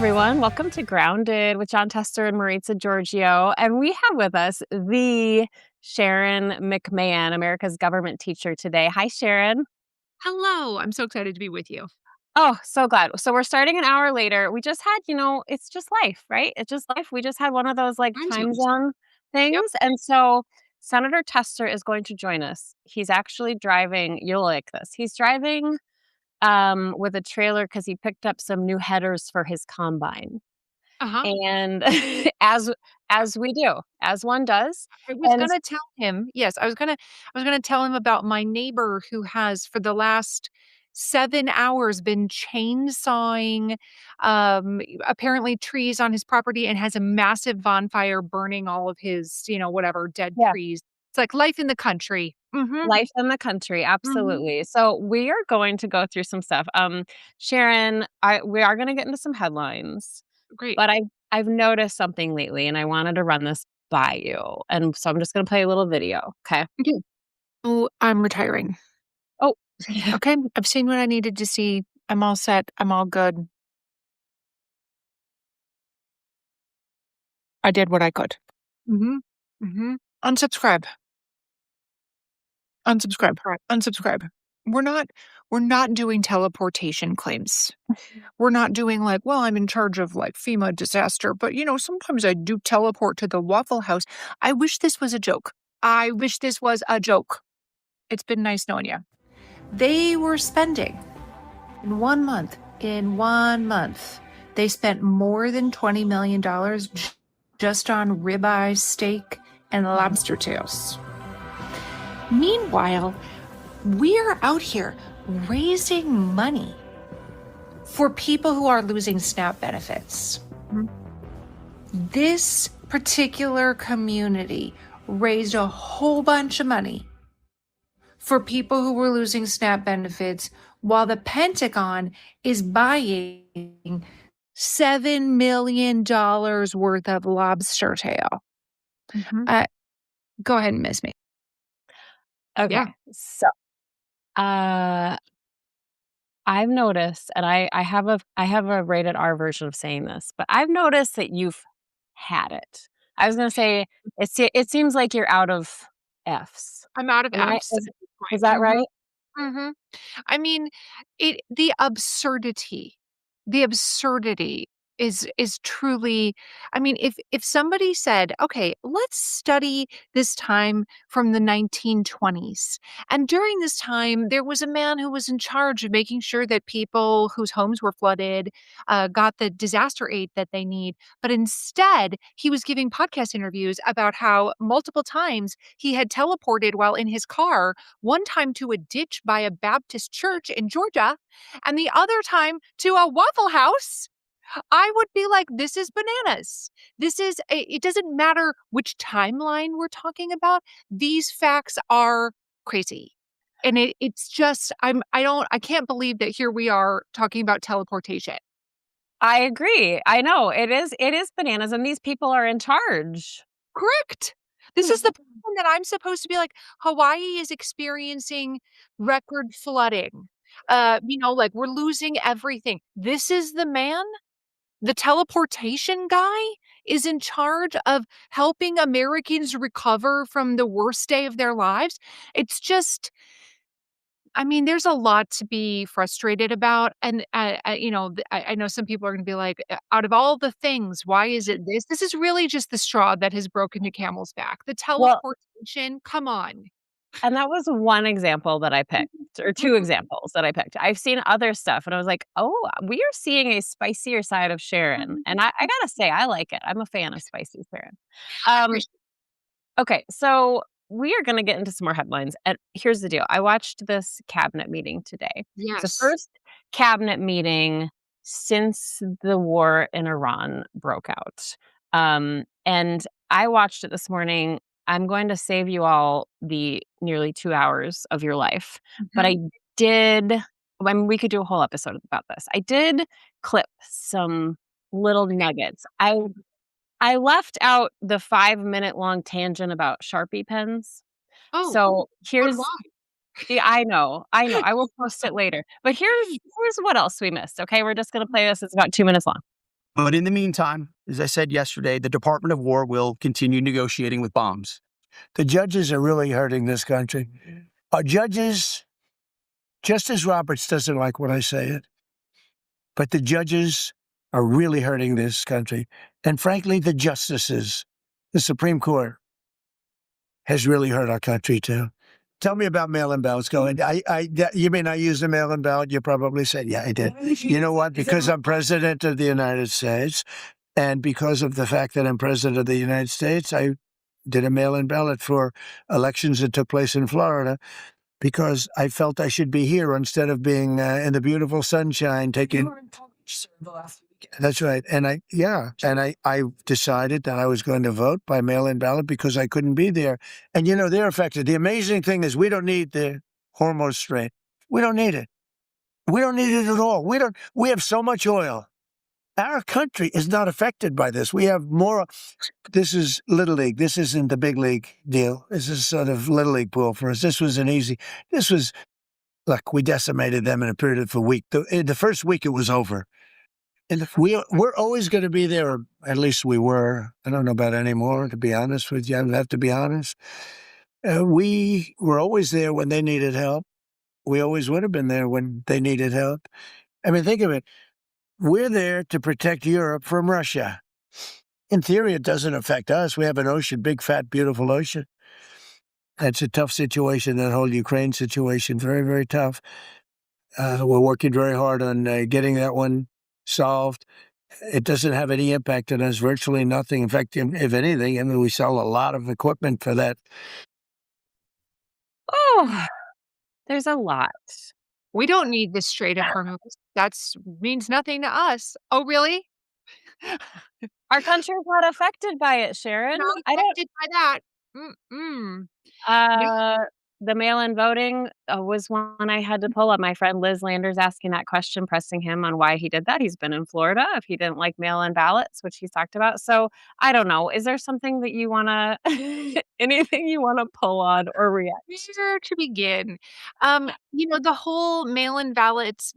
everyone. Welcome to Grounded with John Tester and Maritza Giorgio. And we have with us the Sharon McMahon, America's government teacher today. Hi, Sharon. Hello. I'm so excited to be with you. Oh, so glad. So we're starting an hour later. We just had, it's just life, right? It's just life. We just had one of those like Time time zones. zone Yep. things. And so Senator Tester is going to join us. He's actually driving, you'll like this. He's driving with a trailer because he picked up some new headers for his combine. Uh-huh. And as as we do, as one does, I was and gonna tell him, yes, I was gonna tell him about my neighbor who has for the last 7 hours been chainsawing, apparently trees on his property and has a massive bonfire burning all of his, whatever, dead yeah, trees. It's like life in the country. Mhm. life in the country, Mhm. absolutely. So we are going to go through some stuff. Sharon, we are gonna get into some headlines, Great. but I've noticed something lately, and I wanted to run this by you, and so I'm just gonna play a little video, okay? Okay. Oh, I'm retiring. Oh, Okay? I've seen what I needed to see. I'm all set. I'm all good. I did what I could. Mhm. Mhm. Unsubscribe. Unsubscribe. correct. Unsubscribe. We're not we're not doing teleportation claims. We're not doing like, well, I'm in charge of like FEMA disaster, but sometimes I do teleport to the Waffle House. I wish this was a joke. I wish this was a joke. It's been nice knowing you. They were spending in one month, they spent more than $20 million just on ribeye steak and lobster tails. Meanwhile, we're out here raising money for people who are losing SNAP benefits. Mhm. This particular community raised a whole bunch of money for people who were losing SNAP benefits while the Pentagon is buying $7 million worth of lobster tail. Mhm. Uh, Go ahead and miss me. Yeah. Okay, so, uh I've noticed, and I have a rated R version of saying this, but I've noticed that you've had it. I was gonna say it seems like you're out of Fs. I'm out of Am I apps at this is point. that right? Mhm. I mean, the absurdity is truly. I mean, if somebody said, "Okay, let's study this time from the 1920s. And during this time, there was a man who was in charge of making sure that people whose homes were flooded got the disaster aid that they need. But instead, he was giving podcast interviews about how multiple times he had teleported while in his car, one time to a ditch by a Baptist church in Georgia, and the other time to a Waffle House. I would be like, this is bananas. It doesn't matter which timeline we're talking about. These facts are crazy. And it's just, I can't believe that here we are talking about teleportation. I agree. I know. It is bananas, and these people are in charge. Correct. This is the person that I'm supposed to be like, Hawaii is experiencing record flooding. Like we're losing everything. This is the man. The teleportation guy is in charge of helping Americans recover from the worst day of their lives. It's just, I mean, there's a lot to be frustrated about. And, I know some people are going to be like, out of all the things, why is it this? This is really just the straw that has broken the camel's back. The Well, teleportation, come on. and that was one example that I picked, or 2 examples that I picked. I've seen other stuff, and I was like, "Oh, we are seeing a spicier side of Sharon," and I gotta say, I like it. I'm a fan of spicy Sharon. I Um, appreciate. okay, so we are gonna get into some more headlines, and here's the deal. I watched this cabinet meeting today. It's the Yes. first cabinet meeting since the war in Iran broke out. And I watched it this morning. I'm going to save you all the nearly 2 hours of your life, but Mhm. did I mean, we could do a whole episode about this. I did clip some little nuggets. I left out the 5-minute long tangent about Sharpie pens. Oh, So but here's why? yeah, I know, I will post it later. But here's what else we missed, okay? We're just gonna play this, it's about 2 minutes long. But in the meantime, as I said yesterday, the Department of War will continue negotiating with bombs. The judges are really hurting this country. Our judges, Justice Roberts doesn't like when I say it, but the judges are really hurting this country. And frankly, the justices, the Supreme Court, has really hurt our country too. Tell me about mail-in ballots. Go ahead. You mean I used a mail-in ballot? You probably said, yeah, I did. You know what? Because I'm president of the United States, and because of the fact that I'm president of the United States, I did a mail-in ballot for elections that took place in Florida because I felt I should be here instead of being in the beautiful sunshine taking. That's right. And I decided that I was going to vote by mail-in ballot because I couldn't be there. And, they're affected. The amazing thing is we don't need the hormone strain. We don't need it. We don't need it at all. We have so much oil. Our country is not affected by this. We have more. This is Little League. This isn't the big league deal. This is sort of Little League pool for us. Look, we decimated them in a period of a week. The first week it was over. And we're always going to be there, or at least we were. I don't know about anymore, to be honest with you. I have to be honest. We were always there when they needed help. We always would have been there when they needed help. I mean, think of it. We're there to protect Europe from Russia. In theory, it doesn't affect us. We have an ocean, big, fat, beautiful ocean. It's a tough situation, that whole Ukraine situation, very, very tough. We're working very hard on getting that one solved. It doesn't have any impact on us, virtually nothing. In fact, if anything, I mean, we sell a lot of equipment for that. Oh, there's a lot. We don't need the Strait of Hormuz. That's means nothing to us. Oh, really? Our country's not affected by it, Sharon. Not I don't affected by that. Mm-mm. No. uh, the mail-in voting, was one I had to pull up. My friend Liz Landers asking that question, pressing him on why he did that. He's been in Florida, if he didn't like mail-in ballots, which he's talked about. So, I don't know. Is there something that you wanna anything you wanna pull on or react? Where to begin? The whole mail-in ballots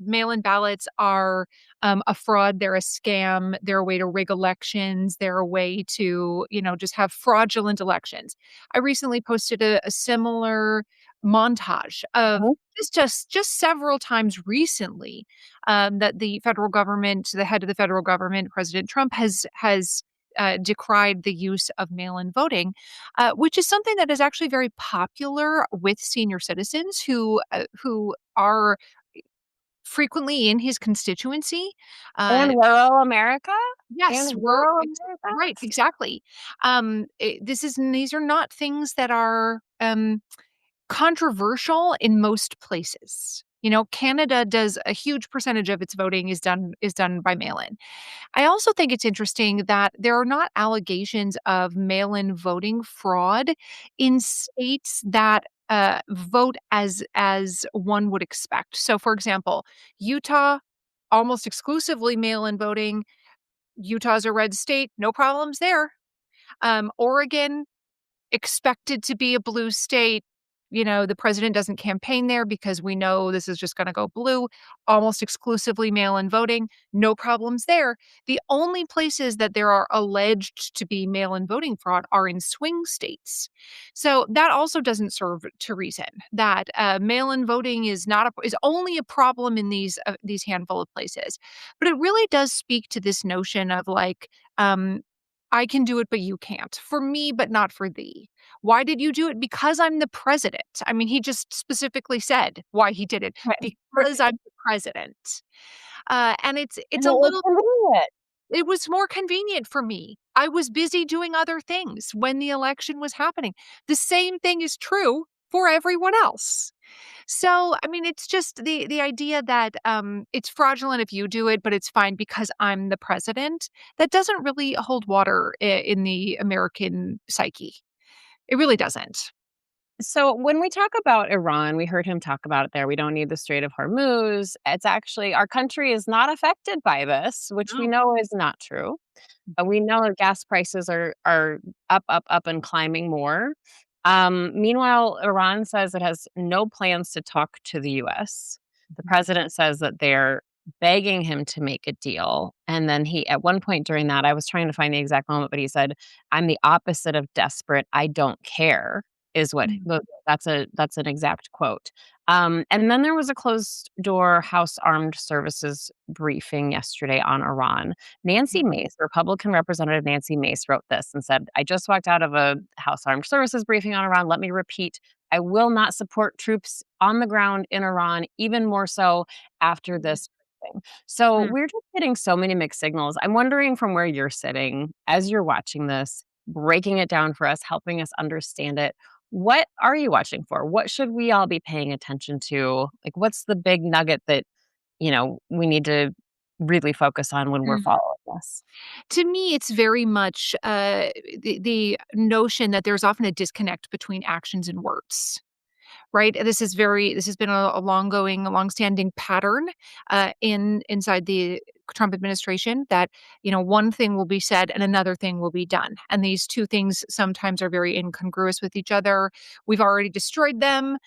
are a fraud. They're a scam. They're a way to rig elections. They're a way to, just have fraudulent elections. I recently posted a similar montage of Mhm. just several times recently that the head of the federal government, President Trump, has decried the use of mail-in voting, which is something that is actually very popular with senior citizens who are frequently in his constituency. And Uh, rural America? yes, And we're rural right, America? exactly. These are not things that are controversial in most places. Canada does a huge percentage of its voting is done by mail-in. I also think it's interesting that there are not allegations of mail-in voting fraud in states that vote as one would expect. So, for example, Utah, almost exclusively mail-in voting. Utah's a red state, no problems there. Oregon, expected to be a blue state. The president doesn't campaign there because we know this is just going to go blue. Almost exclusively mail in voting. No problems there. The only places that there are alleged to be mail in voting fraud are in swing states. So that also doesn't serve to reason that mail in voting is only a problem in these handful of places. But it really does speak to this notion of like, I can do it, but you can't. For me, but not for thee. Why did you do it? Because I'm the president. I mean, he just specifically said why he did it. Right. Because I'm the president. And it's And a it was little. convenient. It was more convenient for me. I was busy doing other things when the election was happening. The same thing is true for everyone else. So, I mean, it's just the idea that it's fraudulent if you do it, but it's fine because I'm the president. That doesn't really hold water in the American psyche. It really doesn't. So when we talk about Iran, we heard him talk about it there. We don't need the Strait of Hormuz. It's actually our country is not affected by this, which we No. know is not true. We know that gas prices are up, up, up, and climbing more. Meanwhile, Iran says it has no plans to talk to the U.S. The president says that they're begging him to make a deal, and then he at one point during that, I was trying to find the exact moment, but he said, "I'm the opposite of desperate, I don't care," is what Mm, that's an exact quote. And then there was a closed door House Armed Services briefing yesterday on Iran. Nancy mm, Mace, Republican Representative Nancy Mace wrote this and said, "I just walked out of a House Armed Services briefing on Iran. Let me repeat, I will not support troops on the ground in Iran, even more so after mm, this briefing." So mm, we're just getting so many mixed signals. I'm wondering from where you're sitting as you're watching this, breaking it down for us, helping us understand it. What are you watching for? What should we all be paying attention to? Like, what's the big nugget that, we need to really focus on when we're mm. following this? To me, it's very much the notion that there's often a disconnect between actions and words. Right? This has been a long-standing pattern, inside the Trump administration that, one thing will be said and another thing will be done, and these 2 things sometimes are very incongruous with each other. We've already destroyed them.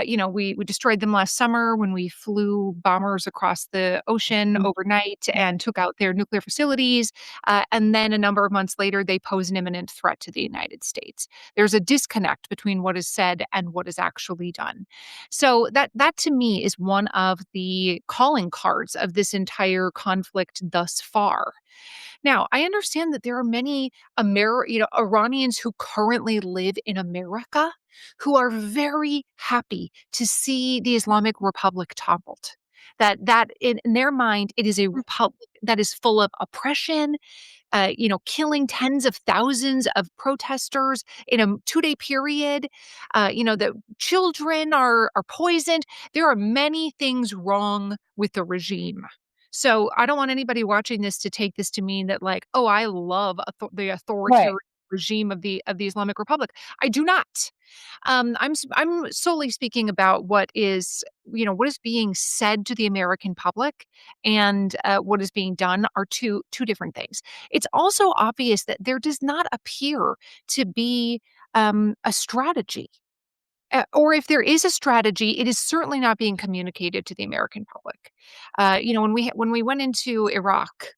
We destroyed them last summer when we flew bombers across the ocean Mhm. overnight and took out their nuclear facilities, and then a number of months later, they pose an imminent threat to the United States. There's a disconnect between what is said and what is actually done. So that to me is one of the calling cards of this entire conflict thus far. Now, I understand that there are many Iranians who currently live in America who are very happy to see the Islamic Republic toppled. That in their mind it is a republic that is full of oppression, killing tens of thousands of protesters in a 2-day period. The children are poisoned. There are many things wrong with the regime. So I don't want anybody watching this to take this to mean that like, oh, I love the Right. authoritarian regime of the Islamic Republic. I do not. I'm solely speaking about what is being said to the American public and what is being done are two different things. It's also obvious that there does not appear to be a strategy. Or if there is a strategy, it is certainly not being communicated to the American public. When we went into Iraq,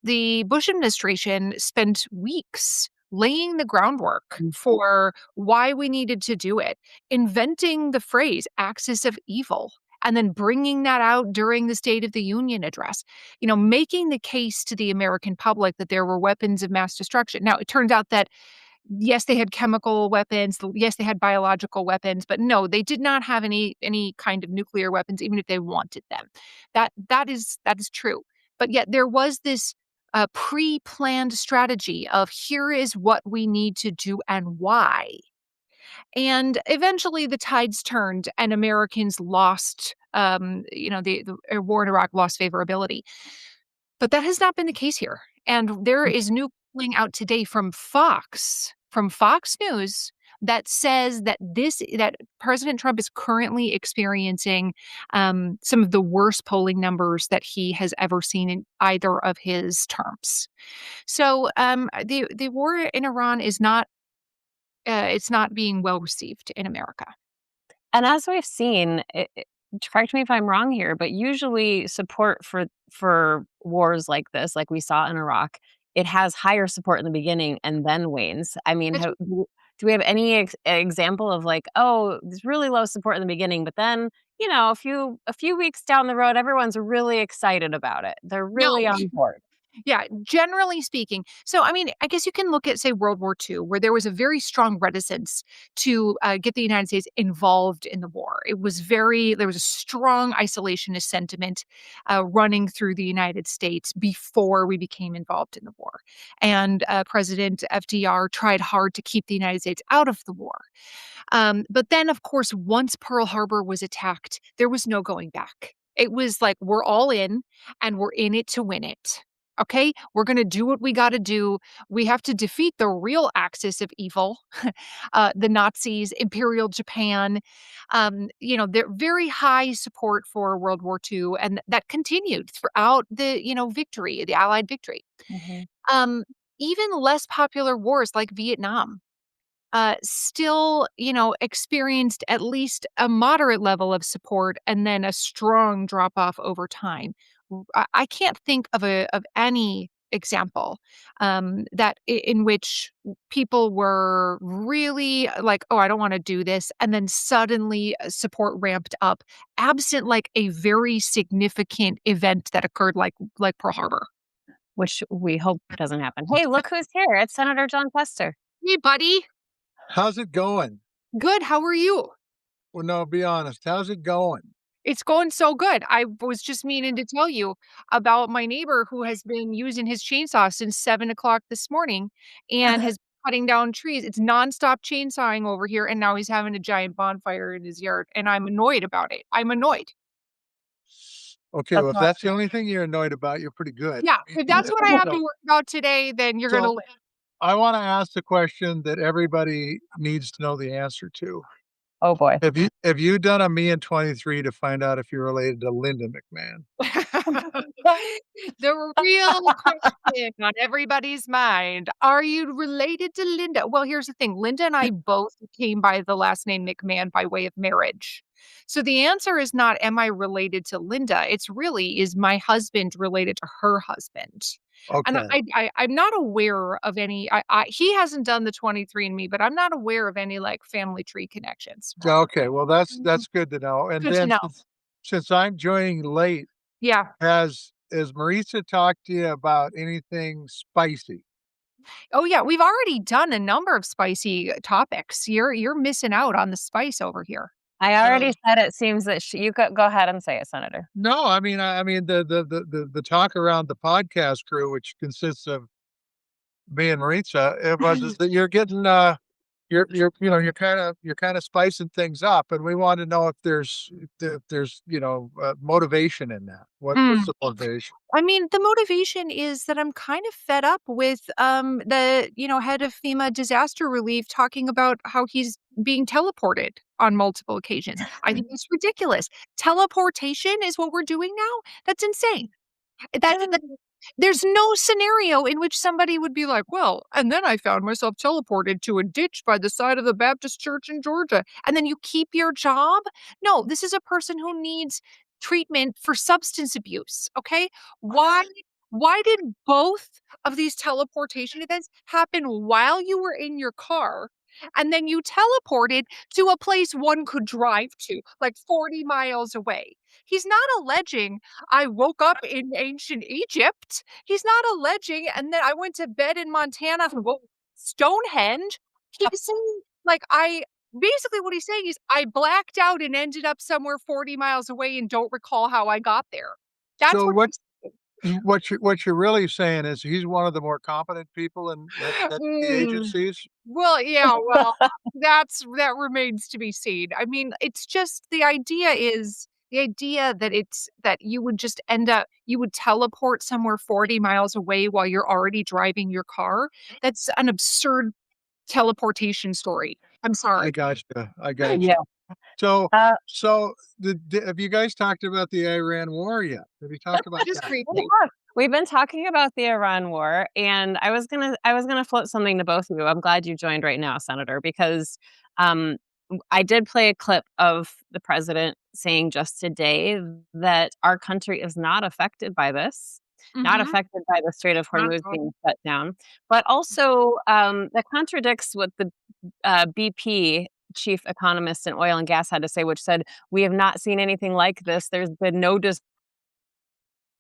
the Bush administration spent weeks laying the groundwork Mm. for why we needed to do it, inventing the phrase axis of evil, and then bringing that out during the State of the Union address, making the case to the American public that there were weapons of mass destruction. Now, it turns out that yes, they had chemical weapons, yes, they had biological weapons, but no, they did not have any kind of nuclear weapons, even if they wanted them. That is true. But yet there was this pre-planned strategy of here is what we need to do and why. And eventually the tides turned and Americans lost the war in Iraq lost favorability. But that has not been the case here, and there is new polling out today from Fox News, that says that President Trump is currently experiencing, some of the worst polling numbers that he has ever seen in either of his terms. So, the war in Iran is not, it's not being well received in America. And as we've seen, correct me if I'm wrong here, but usually support for wars like this, like we saw in Iraq, it has higher support in the beginning and then wanes. I mean, That's do we have any example of like, oh, there's really low support in the beginning, but then a few weeks down the road, everyone's really excited about it. They're no. really on board. Yeah, generally speaking. So, I mean, I guess you can look at, say, World War II, where there was a very strong reticence to get the United States involved in the war. There was a strong isolationist sentiment running through the United States before we became involved in the war. And President FDR tried hard to keep the United States out of the war. But then, of course, once Pearl Harbor was attacked, there was no going back. It was like, we're all in and we're in it to win it. Okay, we're going to do what we got to do. We have to defeat the real axis of evil, the Nazis, Imperial Japan. They're very high support for World War II, and that continued throughout the Allied victory. Mhm. Um, Even less popular wars like Vietnam still, experienced at least a moderate level of support and then a strong drop off over time. I can't think of any example that in which people were really like, oh, I don't want to do this, and then suddenly support ramped up, absent like a very significant event that occurred, like Pearl Harbor. which we hope doesn't happen. Hey, look who's here. It's Senator John Tester. Hey, buddy. How's it going? Good. How are you? Well, no, be honest. How's it going? It's going so good. I was just meaning to tell you about my neighbor who has been using his chainsaw since 7 o'clock this morning and has cutting down trees. It's nonstop chainsawing over here, and now he's having a giant bonfire in his yard, and I'm annoyed about it. I'm annoyed. Okay, That's well, if not that's the only thing you're annoyed about, you're pretty good. Yeah, if that's what I have to So, worry about today, then you're gonna so live. I want to ask the question that everybody needs to know the answer to. Oh boy. Have you done a me in 23 to find out if you're related to Linda McMahon? The real question on everybody's mind, are you related to Linda? Well, here's the thing, Linda and I both came by the last name McMahon by way of marriage. So the answer is not, am I related to Linda? It's really, is my husband related to her husband? And Okay. I'm not aware of any. He hasn't done the 23andMe, but I'm not aware of any like family tree connections. Okay, well, that's good to know. And Good to then know. since I'm joining late, Yeah. has Marisa talked to you about anything spicy? Oh yeah, we've already done a number of spicy topics. You're missing out on the spice over here. I Well, already said it seems that you go ahead and say it, Senator. no, I mean the talk around the podcast crew, which consists of me and Maritza, it was is that you're getting you're kind of spicing things up, and we want to know if there's motivation in that. What's the motivation? I mean, the motivation is that I'm kind of fed up with the, head of FEMA disaster relief talking about how he's being teleported on multiple occasions. I think it's ridiculous. Teleportation is what we're doing now? That's insane. That there's no scenario in which somebody would be like, "Well, and then I found myself teleported to a ditch by the side of the Baptist church in Georgia." And then you keep your job? No, this is a person who needs treatment for substance abuse, okay? Why why did both of these teleportation events happen while you were in your car? And then you teleported to a place one could drive to, like 40 miles away. He's not alleging I woke up in ancient Egypt. He's not alleging, and then I went to bed in Montana. Whoa, Stonehenge. He's saying, like, basically what he's saying is I blacked out and ended up somewhere 40 miles away and don't recall how I got there. That's So what what he's what you're really saying is he's one of the more competent people at the Mm. agencies. Well, yeah, well, that remains to be seen. I mean, it's just the idea that that you would just you would teleport somewhere 40 miles away while you're already driving your car. That's an absurd teleportation story. I'm I sorry. gotcha. I gotcha. Yeah. So Uh, so have you guys talked about the Iran war yet? Have you talked about Just that? we briefly. have. We've been talking about the Iran war, and I was gonna float something to both of you. I'm glad you joined right now, Senator, because um, I did play a clip of the president saying just today that our country is not affected by this, not Mhm. affected by the Strait of Not Hormuz at all. being shut down, but also that contradicts what the BP chief economist in oil and gas had to say, which said, "We have not seen anything like this. There's been no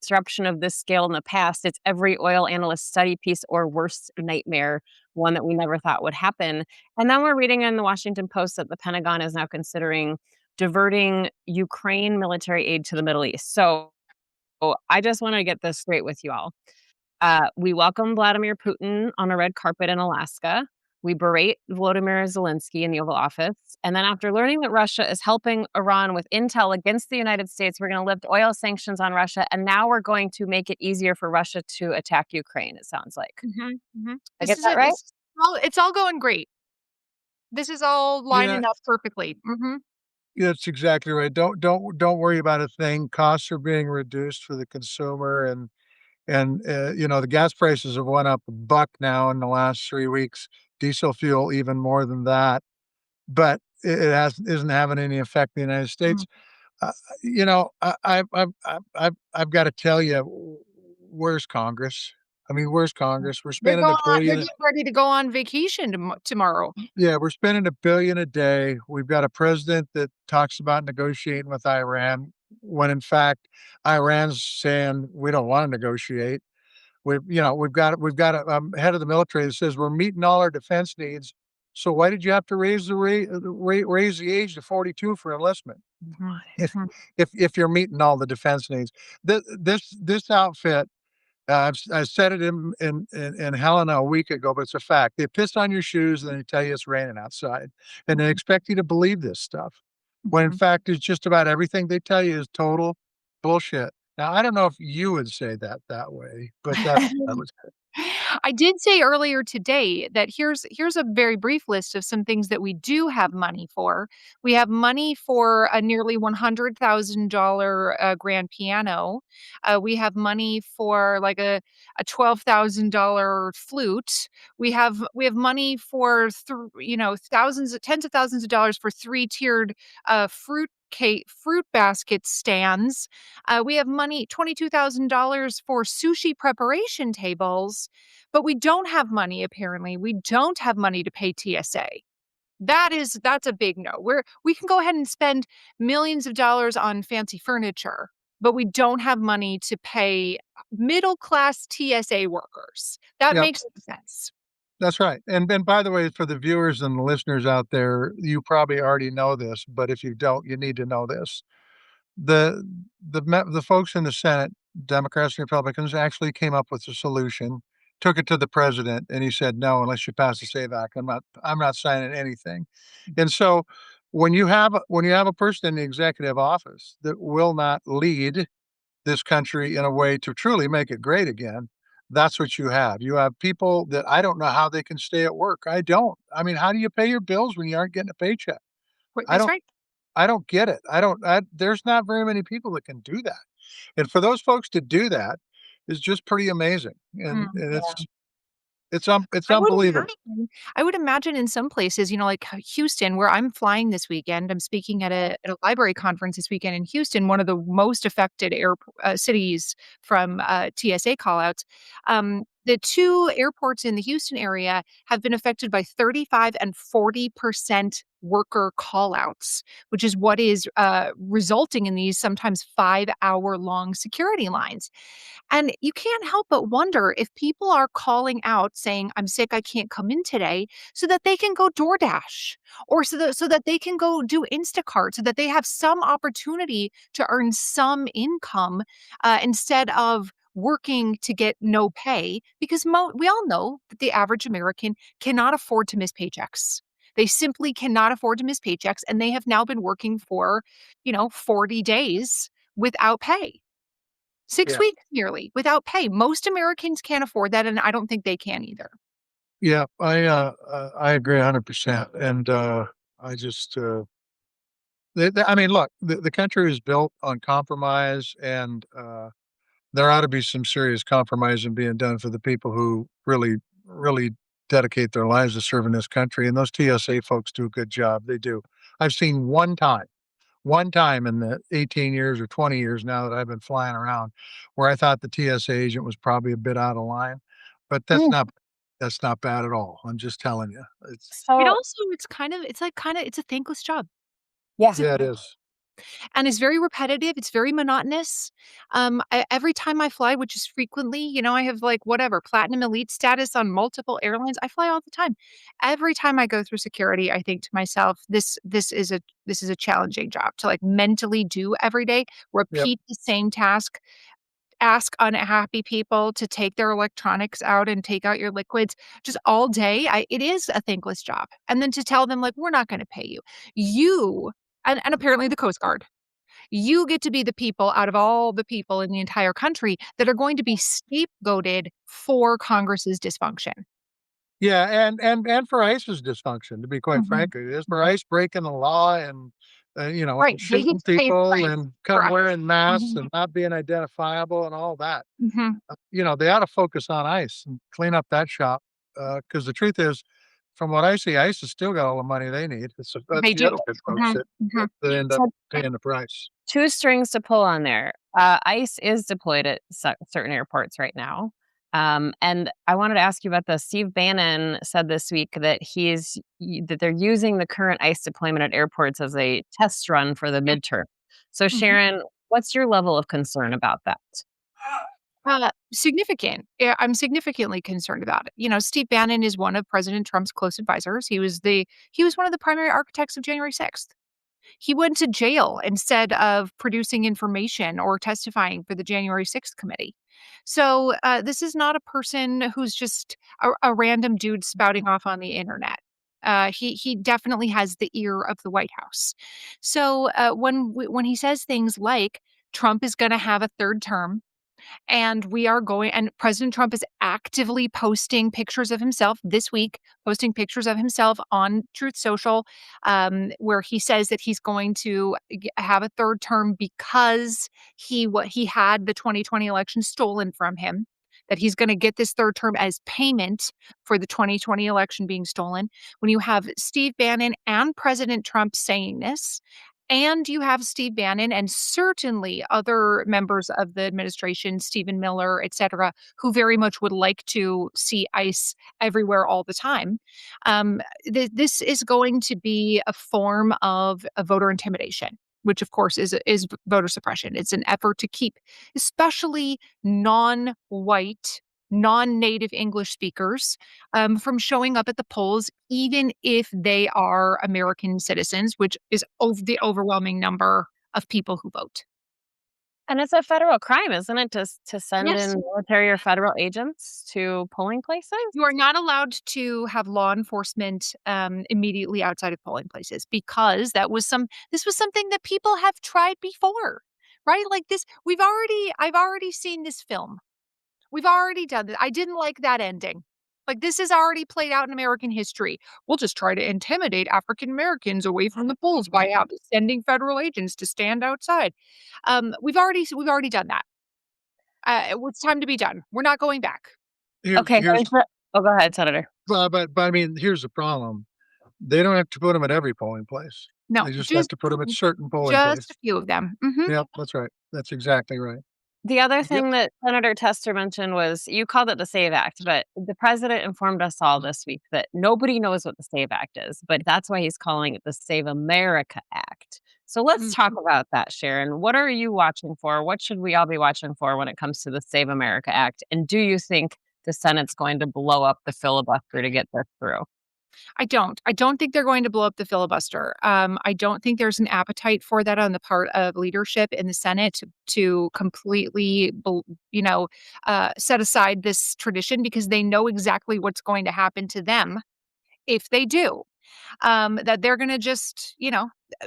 disruption of this scale in the past. It's every oil analyst study piece or worst nightmare, one that we never thought would happen." And then we're reading in the Washington Post that the Pentagon is now considering diverting Ukraine military aid to the Middle East. So I just want to get this straight with you all. We welcome Vladimir Putin on a red carpet in Alaska. We berate Volodymyr Zelensky in the Oval Office. And then, after learning that Russia is helping Iran with intel against the United States, we're going to lift oil sanctions on Russia. And now we're going to make it easier for Russia to attack Ukraine, it sounds like. Mhm, mhm. I This get is that it. right? It's all going great. This is all Yeah, lining up perfectly. Mhm. that's exactly right. Don't worry about a thing. Costs are being reduced for the consumer, and the gas prices have went up $1 now in the last 3 weeks. Diesel fuel even more than that, but it isn't having any effect in the United States. Uh, I've got to tell you, where's Congress? I mean, where's Congress? We're They're spending a going on they're billion. getting ready to go on vacation tomorrow. Yeah, we're spending a billion a day. We've got a president that talks about negotiating with Iran when in fact Iran's saying we don't want to negotiate. We've got a head of the military that says we're meeting all our defense needs. So why did you have to raise the age to 42 for enlistment? Mhm, If mhm. if you're meeting all the defense needs, this outfit, I said it in Helena a week ago, but it's a fact. They piss on your shoes and then they tell you it's raining outside, and they expect you to believe this stuff, when in Mhm. fact it's just about everything they tell you is total bullshit. Now I don't know if you would say that way, but that's what I would say. I did say earlier today that here's a very brief list of some things that we do have money for. We have money for a nearly $100,000 grand piano. We have money for like a $12,000 flute. We have money for thousands tens of thousands of dollars for three-tiered fruit basket stands. We have money, $22,000 for sushi preparation tables, but we don't have money apparently. We don't have money to pay TSA. That's a big no. We can go ahead and spend millions of dollars on fancy furniture, but we don't have money to pay middle class TSA workers. That Yep, makes sense. that's right. And by the way, for the viewers and the listeners out there, you probably already know this, but if you don't, you need to know this. The the folks in the Senate, Democrats and Republicans, actually came up with a solution, took it to the president, and he said, "No, unless you pass the SAVE Act, I'm not signing anything." And so when you have a person in the executive office that will not lead this country in a way to truly make it great again, that's what you have. You have people that I don't know how they can stay at work. I don't. I mean, how do you pay your bills when you aren't getting a paycheck? I That's don't right. I don't get it. There's not very many people that can do that. And for those folks to do that is just pretty amazing. And Yeah. it's I would unbelievable. imagine I would imagine in some places, like Houston, where I'm flying this weekend. I'm speaking at a library conference this weekend in Houston, one of the most affected cities from TSA callouts. The two airports in the Houston area have been affected by 35 and 40% worker callouts, which is what is resulting in these sometimes 5-hour long security lines. And you can't help but wonder if people are calling out saying, I'm sick, I can't come in today, so that they can go DoorDash or so that they can go do Instacart, so that they have some opportunity to earn some income instead of working to get no pay. Because we all know that the average American cannot afford to miss paychecks. They simply cannot afford to miss paychecks. And they have now been working for, 40 days without pay. 6 Yeah. weeks nearly without pay. Most Americans can't afford that, and I don't think they can either. Yeah, I agree 100%. And I just I mean, look, the country is built on compromise, and there ought to be some serious compromising being done for the people who really dedicate their lives to serving this country. And those TSA folks do a good job. They do. I've seen one time in the 18 years or 20 years now that I've been flying around where I thought the TSA agent was probably a bit out of line, but Mm. that's not bad at all. I'm just telling you. It So also it's a thankless job. yeah. It's a Yeah, it is. And it's very repetitive, it's very monotonous. Every time I fly, which is frequently, I have, like, whatever, platinum elite status on multiple airlines. I fly all the time. Every time I go through security, I think to myself, this is a challenging job to, like, mentally do every day, Yep. repeat the same task, ask unhappy people to take their electronics out and take out your liquids just all day. It is a thankless job. And then to tell them, like, we're not going to pay you. You and apparently the Coast Guard, you get to be the people out of all the people in the entire country that are going to be scapegoated for Congress's dysfunction. Yeah, and for ICE's dysfunction, to be quite Mhm. frank, it is for Mhm. ICE breaking the law and, Right. They get shooting to pay the people price and for us. wearing masks Mhm. and not being identifiable and all that. Mhm. They ought to focus on ICE and clean up that shop, because the truth is from what I see, ICE has still got all the money they need. That's They the do. other good folks Mhm, mhm. that end up So paying the price. 2 strings to pull on there. ICE is deployed at certain airports right now. And I wanted to ask you about this. Steve Bannon said this week that that they're using the current ICE deployment at airports as a test run for the Yep. midterm. So Mhm. Sharon, what's your level of concern about that? Significant. Yeah, I'm significantly concerned about it. Steve Bannon is one of President Trump's close advisors. He was one of the primary architects of January 6th. He went to jail instead of producing information or testifying for the January 6th committee. So this is not a person who's just a random dude spouting off on the internet. He definitely has the ear of the White House. So when he says things like Trump is going to have a third term, and President Trump is actively posting pictures of himself this week, posting pictures of himself on Truth Social, where he says that he's going to have a third term because he had the 2020 election stolen from him. That he's going to get this third term as payment for the 2020 election being stolen. When you have Steve Bannon and President Trump saying this, and you have Steve Bannon and certainly other members of the administration, Stephen Miller, et cetera, who very much would like to see ICE everywhere all the time. This is going to be a form of a voter intimidation, which of course is voter suppression. It's an effort to keep, especially non-white, non-native English speakers from showing up at the polls, even if they are American citizens, which is the overwhelming number of people who vote. And it's a federal crime, isn't it, to send in Yes. military or federal agents to polling places? You are not allowed to have law enforcement immediately outside of polling places because this was something that people have tried before, right? Like this, I've already seen this film. We've already done this. I didn't like that ending. Like, this is already played out in American history. We'll just try to intimidate African Americans away from the polls by sending federal agents to stand outside. We've already done that. It's time to be done. We're not going back. Okay, Here's oh, go ahead, Senator. but I mean, here's the problem. They don't have to put them at every polling place. No, They just have to put them at certain polling just a places. few of them. Mhm. Yep, that's right. That's exactly right. The other Yep. thing that Senator Tester mentioned was you called it the SAVE Act, but the president informed us all this week that nobody knows what the SAVE Act is, but that's why he's calling it the Save America Act. So let's Mm. talk about that, Sharon. What are you watching for? What should we all be watching for when it comes to the Save America Act? And do you think the Senate's going to blow up the filibuster to get this through? I don't. I don't think they're going to blow up the filibuster. I don't think there's an appetite for that on the part of leadership in the Senate to completely, set aside this tradition because they know exactly what's going to happen to them if they do. That they're going to just,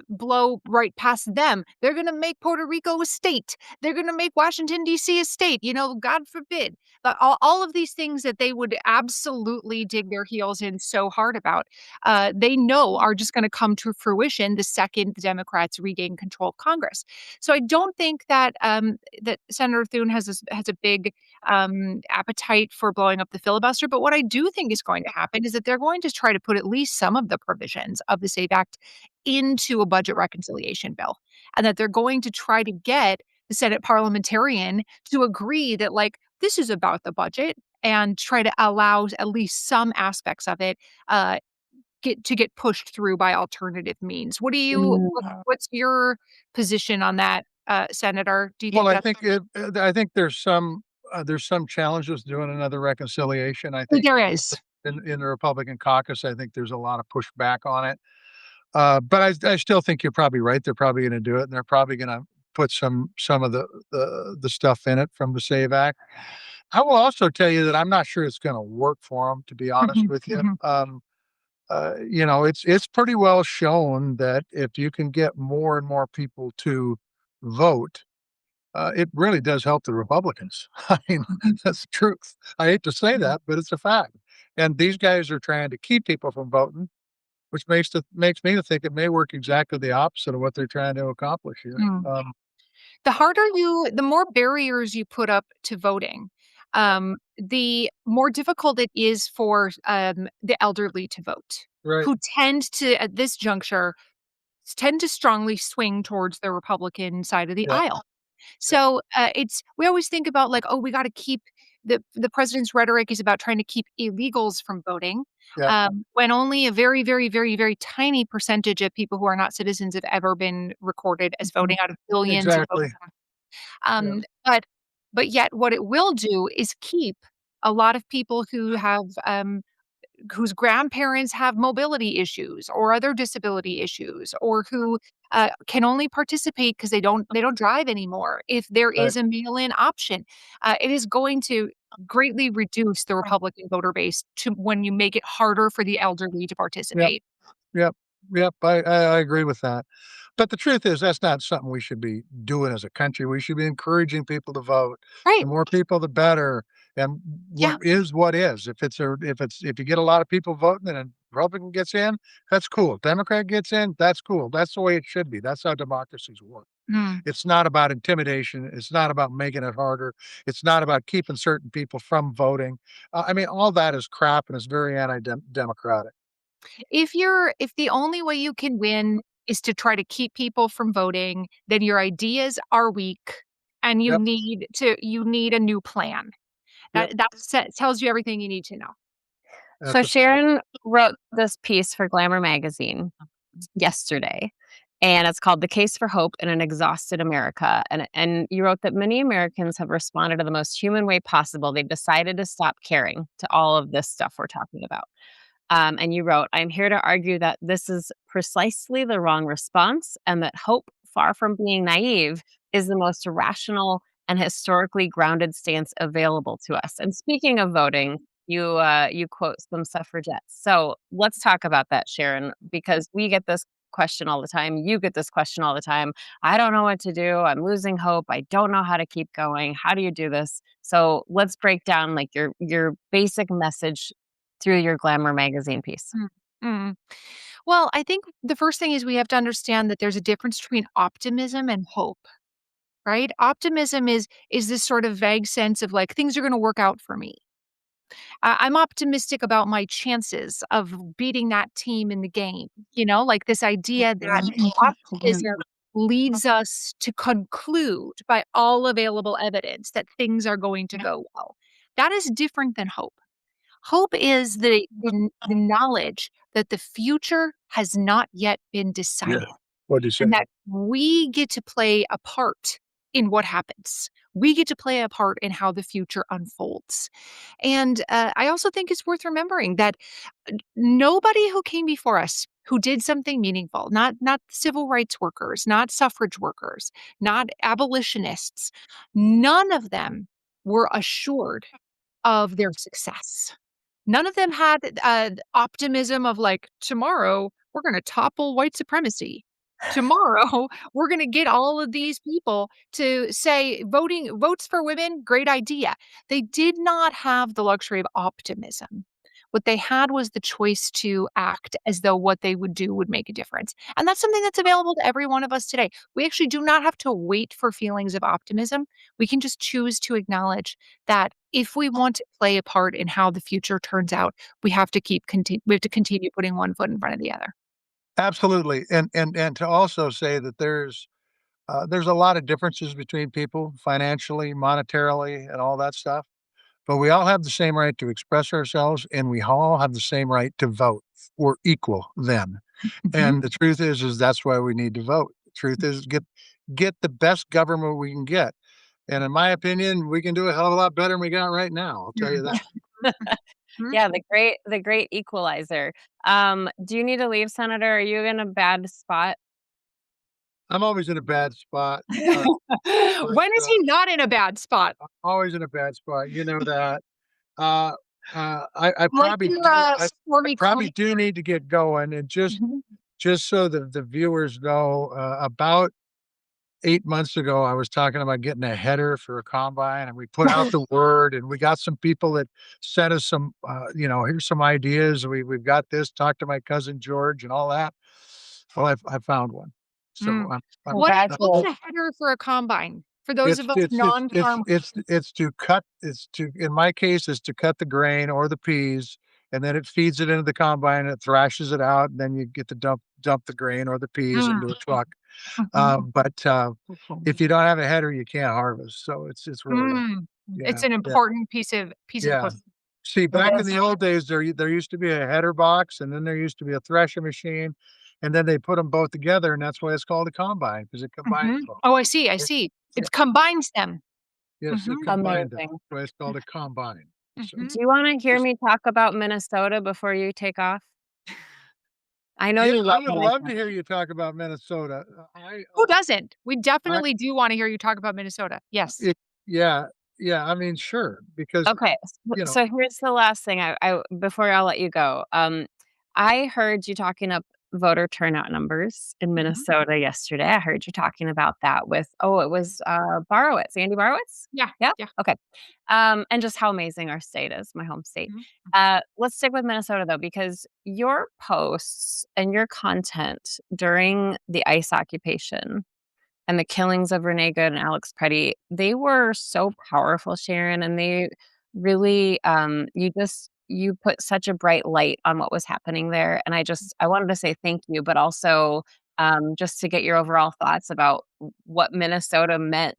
blow right past them. They're going to make Puerto Rico a state. They're going to make Washington, D.C. a state, God forbid. But all of these things that they would absolutely dig their heels in so hard about, they know are just going to come to fruition the second the Democrats regain control of Congress. So I don't think that Senator Thune has a big appetite for blowing up the filibuster. But what I do think is going to happen is that they're going to try to put at least some of the provisions of the SAVE Act into a budget reconciliation bill, and that they're going to try to get the Senate parliamentarian to agree that, like, this is about the budget and try to allow at least some aspects of it uh, get pushed through by alternative means. What's your position on that, Senator? Do you Well, think that's I think there's some challenges doing another reconciliation. I think there is? in the Republican caucus, I think there's a lot of pushback on it. But I still think you're probably right. They're probably going to do it, and they're probably going to put some of the stuff in it from the Save Act. I will also tell you that I'm not sure it's going to work for them. To be honest Mhm, with you, mhm. it's pretty well shown that if you can get more and more people to vote, it really does help the Republicans. I mean, that's the truth. I hate to say that, but it's a fact. And these guys are trying to keep people from voting, which makes me to think it may work exactly the opposite of what they're trying to accomplish here. Mm. The more barriers you put up to voting, the more difficult it is for the elderly to vote, Right. who tend to, at this juncture, tend to strongly swing towards the Republican side of the Yeah. aisle. Yeah. So it's we always think about like, oh, we got to keep the president's rhetoric is about trying to keep illegals from voting, Yeah. when only a very, very, very, very tiny percentage of people who are not citizens have ever been recorded as voting out of billions of votes. Exactly. Yeah. Um, but but yet, what it will do is keep a lot of people who have whose grandparents have mobility issues or other disability issues, or who can only participate because they don't drive anymore. If there Right. is a mail-in option, it is going to greatly reduce the Republican voter base to when you make it harder for the elderly to Yep. participate. Yep. Yep. I agree with that. But the truth is that's not something we should be doing as a country. We should be encouraging people to vote. The Right? more people, the better. And Yeah. what is. If you get a lot of people voting and a Republican gets in, that's cool. Democrat gets in, that's cool. That's the way it should be. That's how democracies work. Mm. It's not about intimidation. It's not about making it harder. It's not about keeping certain people from voting. I mean, all that is crap and it's very anti-democratic. If the only way you can win is to try to keep people from voting, then your ideas are weak and Yep. you need a new plan. Yep. That tells you everything you need to know. So That's a fact. Sharon wrote this piece for Glamour magazine yesterday, and it's called "The Case for Hope in an Exhausted America." And you wrote that many Americans have responded in the most human way possible. They've decided to stop caring to all of this stuff we're talking about. And you wrote, "I'm here to argue that this is precisely the wrong response, and that hope, far from being naive, is the most rational and historically grounded stance available to us." And speaking of voting, you quote some suffragettes. So let's talk about that, Sharon, because we get this question all the time. You get this question all the time. I don't know what to do. I'm losing hope. I don't know how to keep going. How do you do this? So let's break down like your basic message through your Glamour magazine piece. Mm, mm. Well, I think the first thing is we have to understand that there's a difference between optimism and hope, right? Optimism is this sort of vague sense of like things are going to work out for me. I'm optimistic about my chances of beating that team in the game. Like this idea that optimism leads us to conclude by all available evidence that things are going to go well. That is different than hope. Hope is the knowledge that the future has not yet been Yeah. decided What'd you say? and that we get to play a part in what happens. We get to play a part in how the future unfolds. And I also think it's worth remembering that nobody who came before us who did something meaningful, not civil rights workers, not suffrage workers, not abolitionists, none of them were assured of their success. None of them had optimism of like, tomorrow we're going to topple white supremacy. Tomorrow we're going to get all of these people to say votes for women, great idea. They did not have the luxury of optimism. What they had was the choice to act as though what they would do would make a difference. And that's something that's available to every one of us today. We actually do not have to wait for feelings of optimism. We can just choose to acknowledge that if we want to play a part in how the future turns out, we have to continue putting one foot in front of the other. Absolutely. And to also say that there's a lot of differences between people financially, monetarily, and all that stuff. But we all have the same right to express ourselves, and we all have the same right to vote. We're equal then. Mhm. And the truth is that's why we need to vote. The truth is get the best government we can get. And in my opinion, we can do a hell of a lot better than we got right now. I'll tell you that. Mhm. Yeah, the great equalizer. Do you need to leave, Senator? Are you in a bad spot? I'm always in a bad spot. But, When is he not in a bad spot? always in a bad spot. You know that. Uh, I Like probably your do. I stormy probably climate. do need to get going, and Mhm. just so that the viewers know, about 8 months ago, I was talking about getting a header for a combine, and we put out the word, and we got some people that sent us some, here's some ideas. We've got this. Talk to my cousin George and all that. Well, I found one. So Mm. I'm What is Congratulations. a header for a combine? For those of us non-farm. It's to cut, it's to, in my case, is to cut the grain or the peas, and then it feeds it into the combine, and it thrashes it out, and then you get to dump the grain or the peas Mm, into a truck. mhm, But if you don't have a header, you can't harvest. So it's really, mm. yeah, It's an yeah, important piece of yeah. equipment. See, It back in is. the old days, there used to be a header box, and then there used to be a thresher machine, and then they put them both together, and that's why it's called a combine, because it combines Mhm. both. Oh, I Yeah, see. yeah. It combines them. Yes, it Mhm, combined them. Amazing. That's why it's called a combine. So, mhm. Do you wanna hear just me talk about Minnesota before you take off? I know yeah, you I love would when I love to talk. hear you talk about Minnesota. Who doesn't? We I definitely do wanna hear you talk about Minnesota. Yes. it yeah, yeah, I mean, sure, because, Okay, you know so here's the last thing I before I'll let you go. I heard you talking up voter turnout numbers in Mhm. Minnesota yesterday. I heard you talking about that with oh, it was, Barowitz, Andy Barowitz? Yeah, Yeah? yeah. Okay. And just how amazing our state is, my home state. Mhm, Let's stick with Minnesota, though, because your posts and your content during the ICE occupation and the killings of Renee Good and Alex Preddy, they were so powerful, Sharon, and they really, you put such a bright light on what was happening there, and I wanted to say thank you, but also, just to get your overall thoughts about what Minnesota meant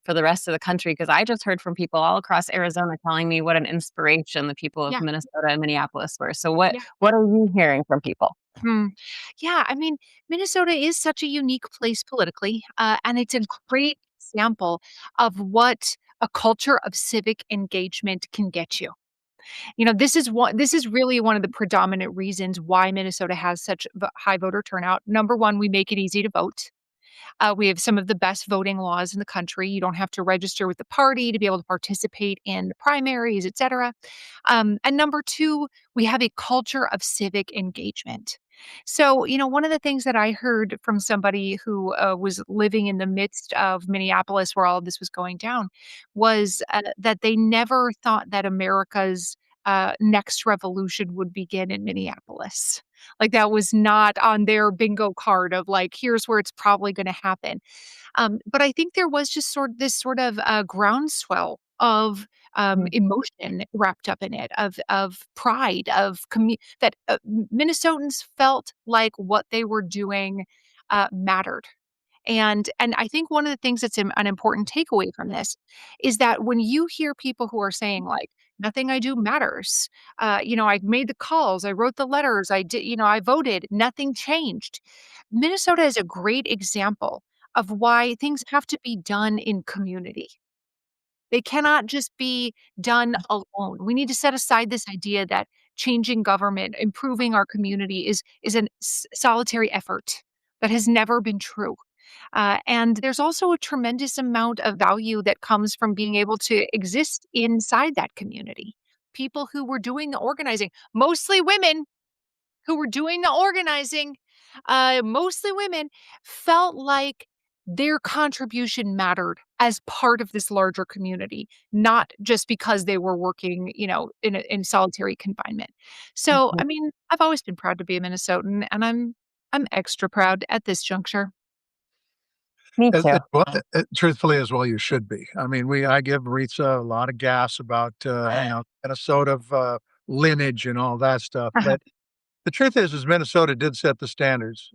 for the rest of the country, because I just heard from people all across Arizona telling me what an inspiration the people of yeah, Minnesota and Minneapolis were. So what yeah. what are you hearing from people? Hmm. Yeah, I mean, Minnesota is such a unique place politically, and it's a great example of what a culture of civic engagement can get you. This is really one of the predominant reasons why Minnesota has such high voter turnout. Number one, we make it easy to vote. We have some of the best voting laws in the country. You don't have to register with the party to be able to participate in the primaries, et cetera. And number two, we have a culture of civic engagement. So, one of the things that I heard from somebody who was living in the midst of Minneapolis where all of this was going down was that they never thought that America's next revolution would begin in Minneapolis. Like that was not on their bingo card of like, here's where it's probably going to happen. But I think there was just sort of groundswell of Mm, emotion wrapped up in it, of pride, that Minnesotans felt like what they were doing mattered. And I think one of the things that's an important takeaway from this is that when you hear people who are saying like nothing I do matters, I made the calls, I wrote the letters, I did, I voted, nothing changed. Minnesota is a great example of why things have to be done in community. They cannot just be done alone. We need to set aside this idea that changing government, improving our community is a solitary effort. That has never been true. And there's also a tremendous amount of value that comes from being able to exist inside that community. People who were doing the organizing, mostly women, who were doing the organizing, mostly women, felt like their contribution mattered as part of this larger community, not just because they were working, in solitary confinement. So, mhm. I mean, I've always been proud to be a Minnesotan, and I'm extra proud at this juncture. Me too. well, truthfully, as well, you should be. I mean, I give Maritza a lot of gas about, Minnesota lineage and all that stuff, Uh-huh. but the truth is Minnesota did set the standards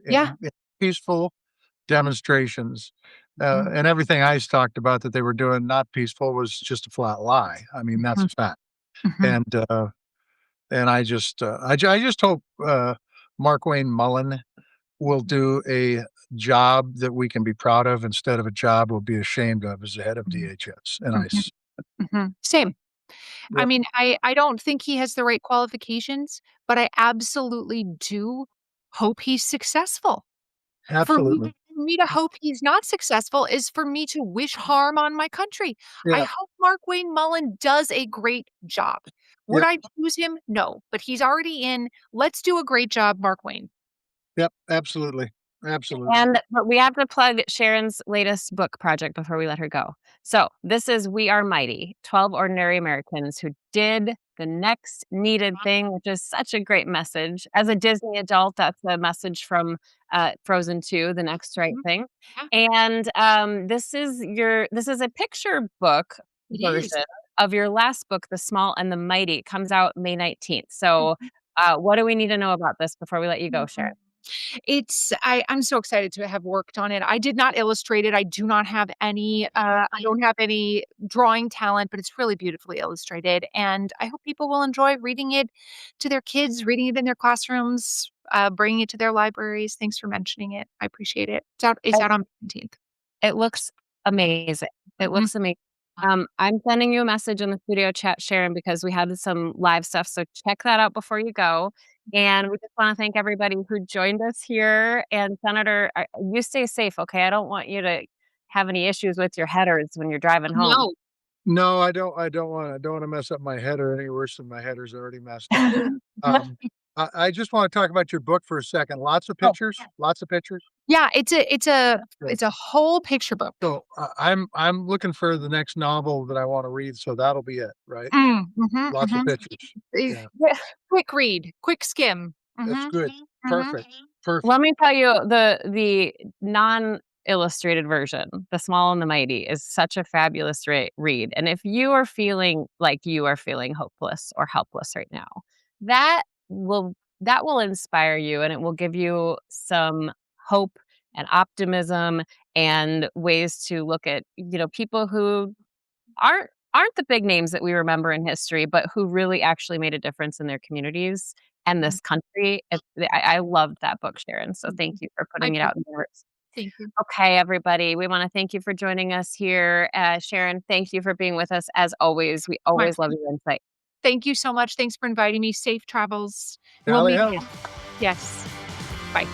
Yeah. in peaceful demonstrations, Mhm. and everything ICE talked about that they were doing not peaceful was just a flat lie. I mean, that's Mhm. a fact. Mhm. And, I just hope, Mark Wayne Mullen will do a job that we can be proud of instead of a job we'll be ashamed of as the head of Mhm. DHS and Mhm. ICE. Mhm. Same. I Yep, mean, I don't think he has the right qualifications, but I absolutely do hope he's successful. absolutely. For me to hope he's not successful is for me to wish harm on my country. I Yep, hope Mark Wayne Mullen does a great job. Would yep, I choose him? No, but he's already in. Let's do a great job, Mark Wayne. yep, absolutely, absolutely. But we have to plug Sharon's latest book project before we let her go. So, this is We Are Mighty, 12 Ordinary Americans Who Did the Next Needed Thing, which is such a great message. As a Disney adult, that's a message from Frozen 2, The Next Right Mhm. Thing. Yeah, And this is a picture book it is. version of your last book, The Small and the Mighty. It comes out May 19th. So, Mhm. what do we need to know about this before we let you go, Mhm. Sharon? I'm so excited to have worked on it. I did not illustrate it. I do not have any, I don't have any drawing talent, but it's really beautifully illustrated, and I hope people will enjoy reading it to their kids, reading it in their classrooms, bringing it to their libraries. Thanks for mentioning it. I appreciate it. It's out on 17th. It looks amazing. It Mhm. looks amazing. I'm sending you a message in the studio chat, Sharon, because we had some live stuff, so check that out before you go. And we just wanna thank everybody who joined us here, and Senator, you stay safe, okay? I don't want you to have any issues with your headers when you're driving home. No. No, I don't wanna mess up my header any worse than my header's already messed up. Um, I just wanna talk about your book for a second. Lots of Oh, pictures? Lots of pictures? yeah, Good. it's a whole picture book. So, I'm looking for the next novel that I wanna read, so that'll be it, right? Mhm, Lots of mhm. pictures. Eh, Yeah, quick read, quick skim. that's Mhm, good. mhm. Perfect, perfect. Let me tell you, the non-illustrated version, The Small and the Mighty, is such a fabulous read, and if you are feeling like you are feeling hopeless or helpless right now, that that will inspire you, and it will give you some hope and optimism and ways to look at, people who aren't the big names that we remember in history, but who really actually made a difference in their communities and Mhm, this country. I loved that book, Sharon, so thank mhm. you for I putting it out appreciate in the universe. Thank you. Okay, everybody, we wanna thank you for joining us here. Sharon, thank you for being with us as always. We My always love your insight. Thank you so much. Thanks for inviting me. Safe travels. We'll Tally meet ho. again. Yes. Bye.